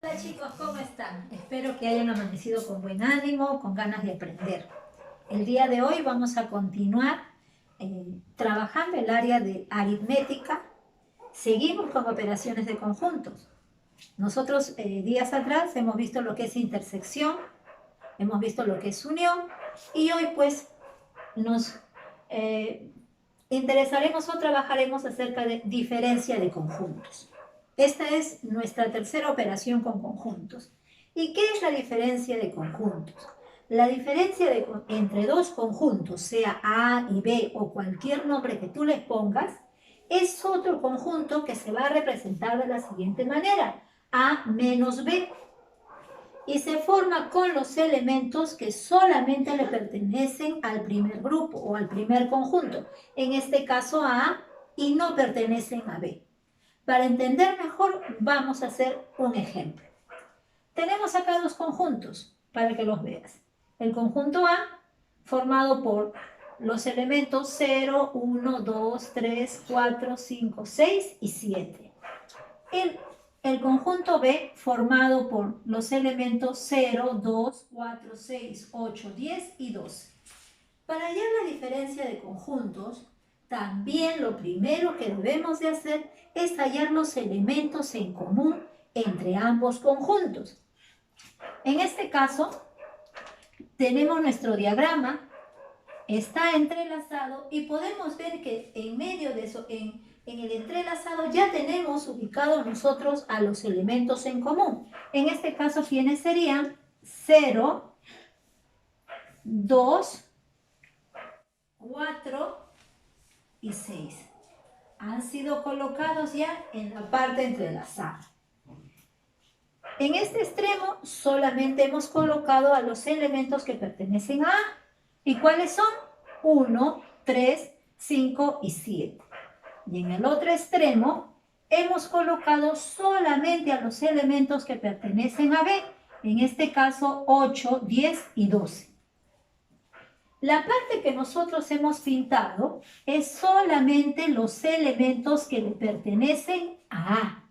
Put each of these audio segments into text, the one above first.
Hola chicos, ¿cómo están? Espero que hayan amanecido con buen ánimo, con ganas de aprender. El día de hoy vamos a continuar trabajando el área de aritmética. Seguimos con operaciones de conjuntos. Nosotros días atrás hemos visto lo que es intersección, hemos visto lo que es unión y hoy pues nos eh, interesaremos o trabajaremos acerca de diferencia de conjuntos. Esta es nuestra tercera operación con conjuntos. ¿Y qué es la diferencia de conjuntos? La diferencia entre dos conjuntos, sea A y B o cualquier nombre que tú les pongas, es otro conjunto que se va a representar de la siguiente manera: A menos B, y se forma con los elementos que solamente le pertenecen al primer grupo o al primer conjunto, en este caso a A, y no pertenecen a B. Para entender mejor, vamos a hacer un ejemplo. Tenemos acá dos conjuntos para que los veas. El conjunto A, formado por los elementos 0, 1, 2, 3, 4, 5, 6 y 7. El conjunto B, formado por los elementos 0, 2, 4, 6, 8, 10 y 12. Para hallar la diferencia de conjuntos, también lo primero que debemos de hacer es hallar los elementos en común entre ambos conjuntos. En este caso, tenemos nuestro diagrama, está entrelazado y podemos ver que en medio de eso, en el entrelazado, ya tenemos ubicados nosotros a los elementos en común. En este caso, ¿quiénes serían? 0, 2, 4 y 6. Han sido colocados ya en la parte entrelazada. En este extremo solamente hemos colocado a los elementos que pertenecen a A. ¿Y cuáles son? 1, 3, 5 y 7. Y en el otro extremo hemos colocado solamente a los elementos que pertenecen a B. En este caso 8, 10 y 12. La parte que nosotros hemos pintado es solamente los elementos que le pertenecen a A.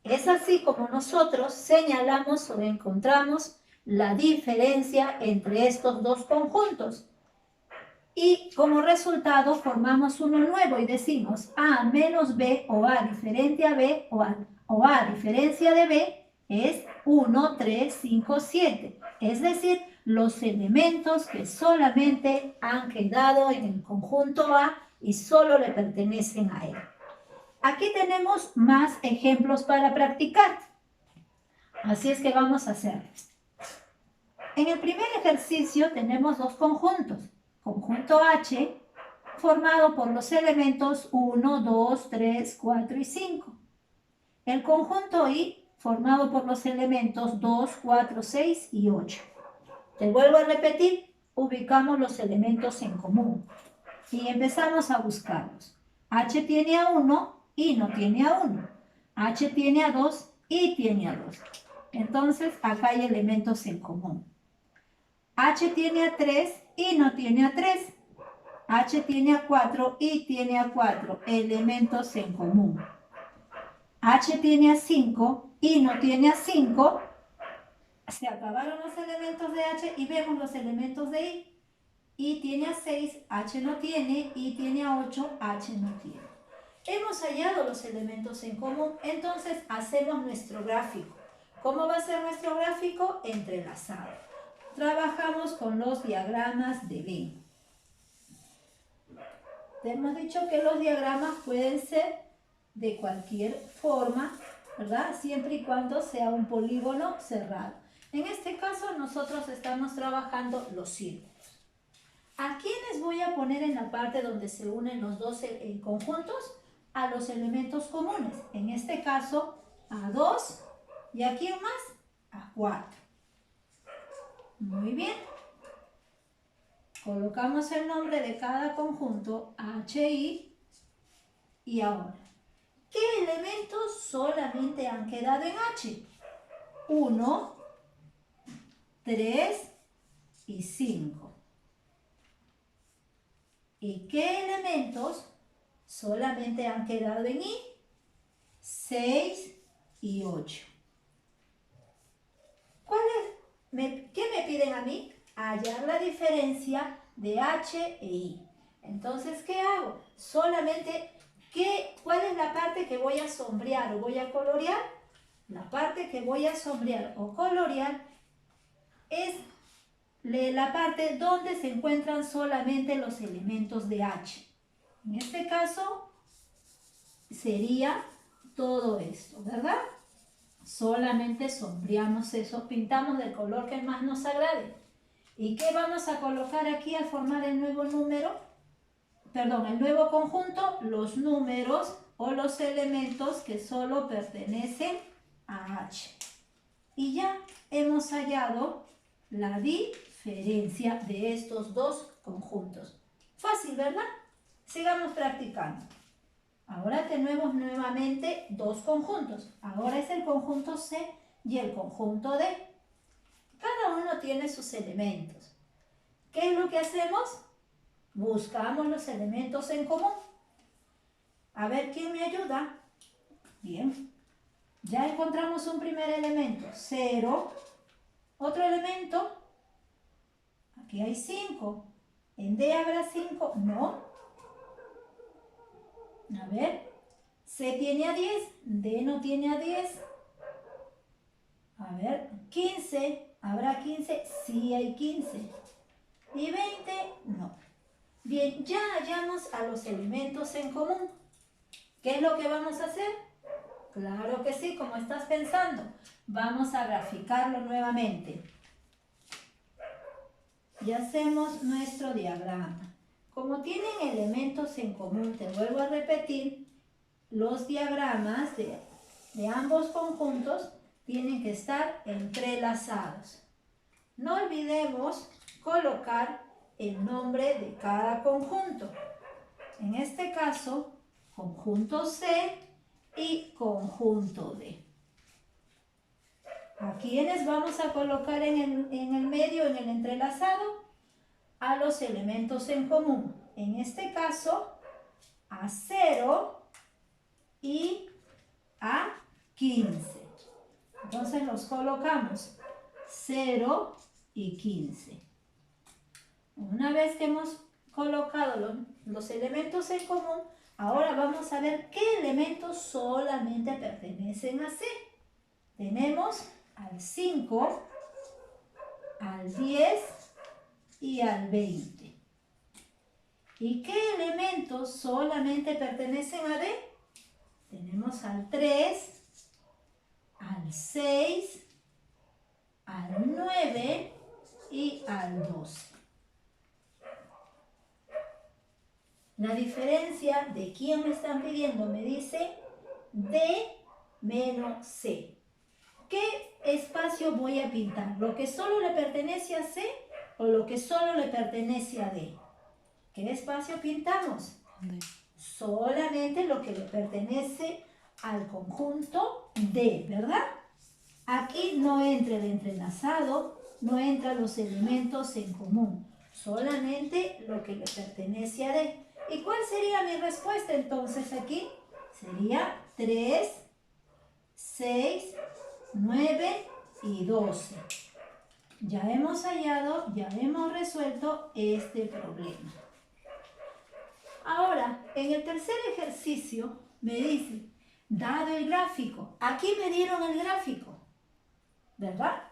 Es así como nosotros señalamos o encontramos la diferencia entre estos dos conjuntos. Y como resultado formamos uno nuevo y decimos A menos B o A diferente a B o A diferencia de B es 1, 3, 5, 7. Es decir, los elementos que solamente han quedado en el conjunto A y solo le pertenecen a él. Aquí tenemos más ejemplos para practicar. Así es que vamos a hacer. En el primer ejercicio tenemos dos conjuntos. Conjunto H, formado por los elementos 1, 2, 3, 4 y 5. El conjunto I, formado por los elementos 2, 4, 6 y 8. Te vuelvo a repetir, ubicamos los elementos en común y empezamos a buscarlos. H tiene a 1 y no tiene a 1. H tiene a 2 y tiene a 2. Entonces, acá hay elementos en común. H tiene a 3 y no tiene a 3. H tiene a 4 y tiene a 4. Elementos en común. H tiene a 5 y no tiene a 5. Se acabaron los elementos de H y vemos los elementos de I. I tiene a 6, H no tiene, I tiene a 8, H no tiene. Hemos hallado los elementos en común, entonces hacemos nuestro gráfico. ¿Cómo va a ser nuestro gráfico? Entrelazado. Trabajamos con los diagramas de Venn. Te hemos dicho que los diagramas pueden ser de cualquier forma, ¿verdad? Siempre y cuando sea un polígono cerrado. En este caso nosotros estamos trabajando los círculos. ¿A quiénes voy a poner en la parte donde se unen los dos conjuntos? A los elementos comunes. En este caso, a 2 y ¿a quién más? A 4. Muy bien. Colocamos el nombre de cada conjunto, HI, y ahora, ¿qué elementos solamente han quedado en H? 1, 3 y 5. ¿Y qué elementos solamente han quedado en I? 6 y 8. ¿qué me piden a mí? Hallar la diferencia de H e I. Entonces, ¿qué hago? Solamente, ¿cuál es la parte que voy a sombrear o voy a colorear? La parte que voy a sombrear o colorear es la parte donde se encuentran solamente los elementos de H. En este caso, sería todo esto, ¿verdad? Solamente sombreamos eso, pintamos del color que más nos agrade. ¿Y qué vamos a colocar aquí al formar el nuevo número? Perdón, el nuevo conjunto, los números o los elementos que solo pertenecen a H. Y ya hemos hallado la diferencia de estos dos conjuntos. Fácil, ¿verdad? Sigamos practicando. Ahora tenemos nuevamente dos conjuntos. Ahora es el conjunto C y el conjunto D. Cada uno tiene sus elementos. ¿Qué es lo que hacemos? Buscamos los elementos en común. A ver, ¿quién me ayuda? Bien. Ya encontramos un primer elemento, 0. Otro elemento, aquí hay 5. ¿En D habrá 5? No. A ver, C tiene a 10, D no tiene a 10. A ver, 15, ¿habrá 15? Sí hay 15. ¿Y 20? No. Bien, ya hallamos a los elementos en común. ¿Qué es lo que vamos a hacer? Claro que sí, como estás pensando. Vamos a graficarlo nuevamente. Y hacemos nuestro diagrama. Como tienen elementos en común, te vuelvo a repetir, los diagramas de ambos conjuntos tienen que estar entrelazados. No olvidemos colocar el nombre de cada conjunto. En este caso, conjunto C y conjunto D. ¿A quiénes vamos a colocar en el medio, en el entrelazado? A los elementos en común. En este caso, a 0 y a 15. Entonces los colocamos 0 y 15. Una vez que hemos colocado los elementos en común, ahora vamos a ver qué elementos solamente pertenecen a C. Tenemos al 5, al 10 y al 20. ¿Y qué elementos solamente pertenecen a D? Tenemos al 3, al 6, al 9 y al 12. La diferencia de quién me están pidiendo me dice D menos C. ¿Qué espacio voy a pintar? ¿Lo que solo le pertenece a C o lo que solo le pertenece a D? ¿Qué espacio pintamos? Solamente lo que le pertenece al conjunto D, ¿verdad? Aquí no entra el entrelazado, no entran los elementos en común, solamente lo que le pertenece a D. ¿Y cuál sería mi respuesta entonces aquí? Sería 3, 6, 9 y 12. Ya hemos hallado, ya hemos resuelto este problema. Ahora, en el tercer ejercicio me dice, dado el gráfico, aquí me dieron el gráfico, ¿verdad?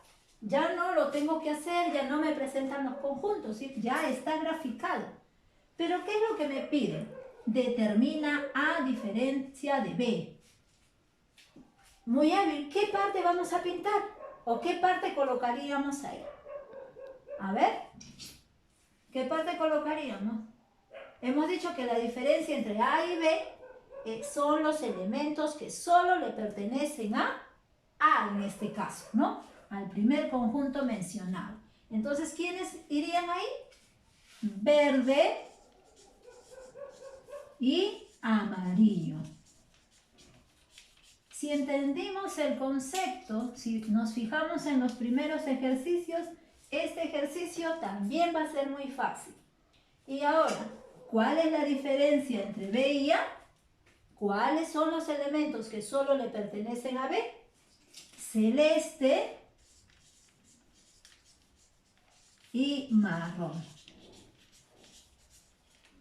Ya no lo tengo que hacer, ya no me presentan los conjuntos, ¿sí? Ya está graficado. Pero ¿qué es lo que me piden? Determina A diferencia de B. Muy hábil, ¿qué parte vamos a pintar? ¿O qué parte colocaríamos ahí? A ver, ¿qué parte colocaríamos? Hemos dicho que la diferencia entre A y B son los elementos que solo le pertenecen a A en este caso, ¿no? Al primer conjunto mencionado. Entonces, ¿quiénes irían ahí? Verde y amarillo. Si entendimos el concepto, si nos fijamos en los primeros ejercicios, este ejercicio también va a ser muy fácil. Y ahora, ¿cuál es la diferencia entre B y A? ¿Cuáles son los elementos que solo le pertenecen a B? Celeste y marrón.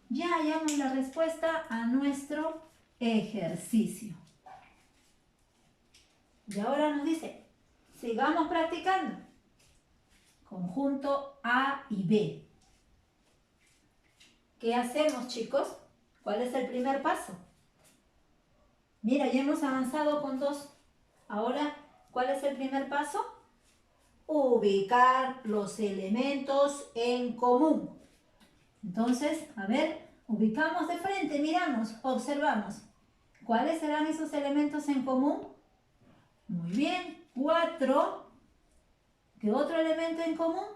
Ya hallamos la respuesta a nuestro ejercicio. Y ahora nos dice, sigamos practicando. Conjunto A y B. ¿Qué hacemos, chicos? ¿Cuál es el primer paso? Mira, ya hemos avanzado con 2. Ahora, ¿cuál es el primer paso? Ubicar los elementos en común. Entonces, a ver, ubicamos de frente, miramos, observamos. ¿Cuáles serán esos elementos en común? Muy bien, 4. ¿Qué otro elemento en común?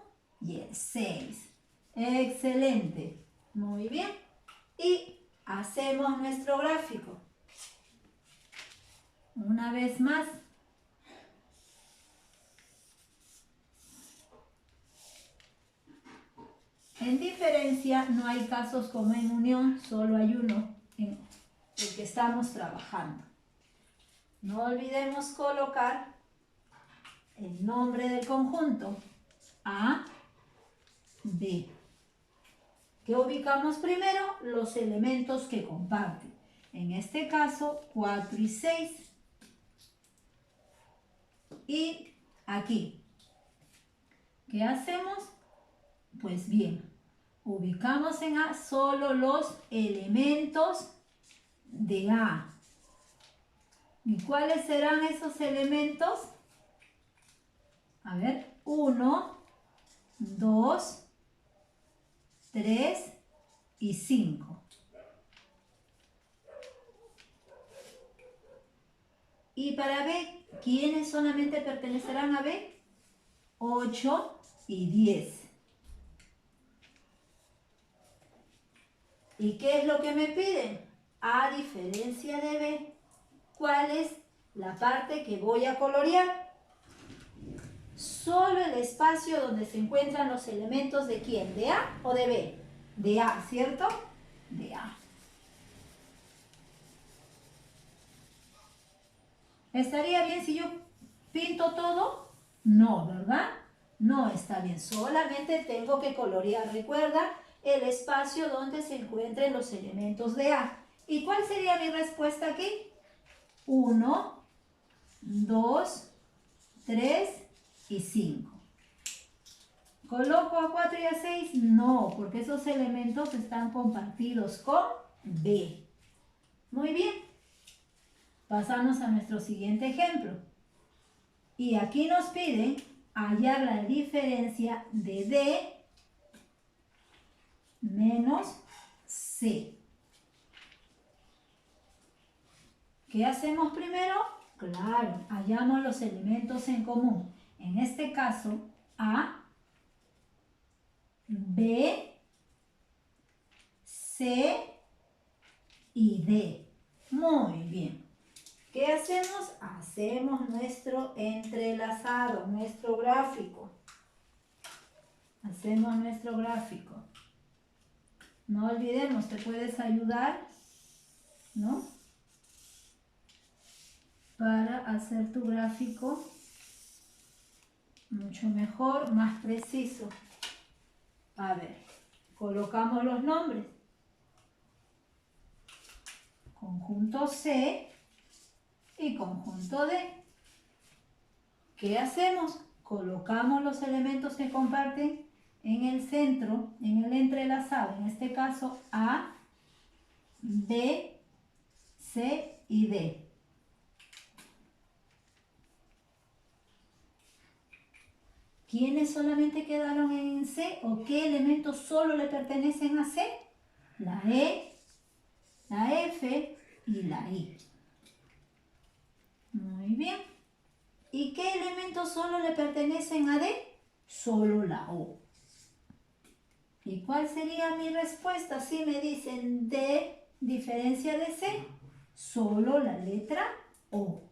Y el 6. Excelente. Muy bien. Y hacemos nuestro gráfico. Una vez más. En diferencia no hay casos como en unión, solo hay uno en el que estamos trabajando. No olvidemos colocar el nombre del conjunto A, B. ¿Qué ubicamos primero? Los elementos que comparten. En este caso, 4 y 6. Y aquí, ¿qué hacemos? Pues bien, ubicamos en A solo los elementos de A. ¿Y cuáles serán esos elementos? A ver, 1, 2, 3 y 5. Y para B, ¿quiénes solamente pertenecerán a B? 8 y 10. ¿Y qué es lo que me piden? A diferencia de B, ¿cuál es la parte que voy a colorear? Solo el espacio donde se encuentran los elementos de ¿quién? ¿De A o de B? De A, ¿cierto? De A. ¿Estaría bien si yo pinto todo? No, ¿verdad? No está bien, solamente tengo que colorear, recuerda, el espacio donde se encuentren los elementos de A. ¿Y cuál sería mi respuesta aquí? 1, 2, 3 y 5. ¿Coloco a 4 y a 6? No, porque esos elementos están compartidos con B. Muy bien. Pasamos a nuestro siguiente ejemplo. Y aquí nos piden hallar la diferencia de D menos C. ¿Qué hacemos primero? Claro, hallamos los elementos en común. En este caso, A, B, C y D. Muy bien. ¿Qué hacemos? Hacemos nuestro entrelazado, nuestro gráfico. Hacemos nuestro gráfico. No olvidemos, te puedes ayudar, ¿no? Para hacer tu gráfico mucho mejor, más preciso. A ver, colocamos los nombres. Conjunto C y conjunto D. ¿Qué hacemos? Colocamos los elementos que comparten en el centro, en el entrelazado, en este caso A, B, C y D. ¿Quiénes solamente quedaron en C o qué elementos solo le pertenecen a C? La E, la F y la I. Muy bien. ¿Y qué elementos solo le pertenecen a D? Solo la O. ¿Y cuál sería mi respuesta si me dicen D diferencia de C? Solo la letra O,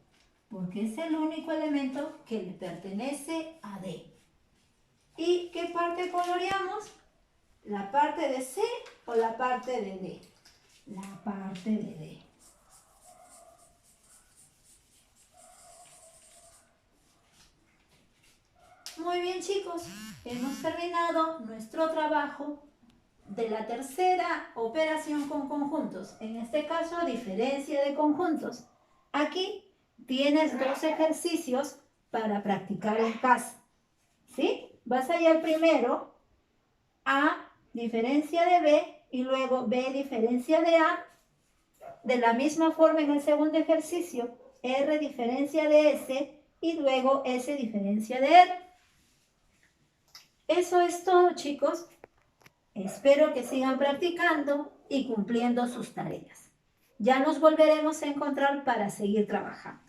porque es el único elemento que le pertenece a D. ¿Y qué parte coloreamos? ¿La parte de C o la parte de D? La parte de D. Muy bien, chicos, hemos terminado nuestro trabajo de la tercera operación con conjuntos, en este caso diferencia de conjuntos. Aquí tienes 2 ejercicios para practicar en casa, ¿sí? Vas a hallar primero A diferencia de B y luego B diferencia de A. De la misma forma en el segundo ejercicio, R diferencia de S y luego S diferencia de R. Eso es todo, chicos. Espero que sigan practicando y cumpliendo sus tareas. Ya nos volveremos a encontrar para seguir trabajando.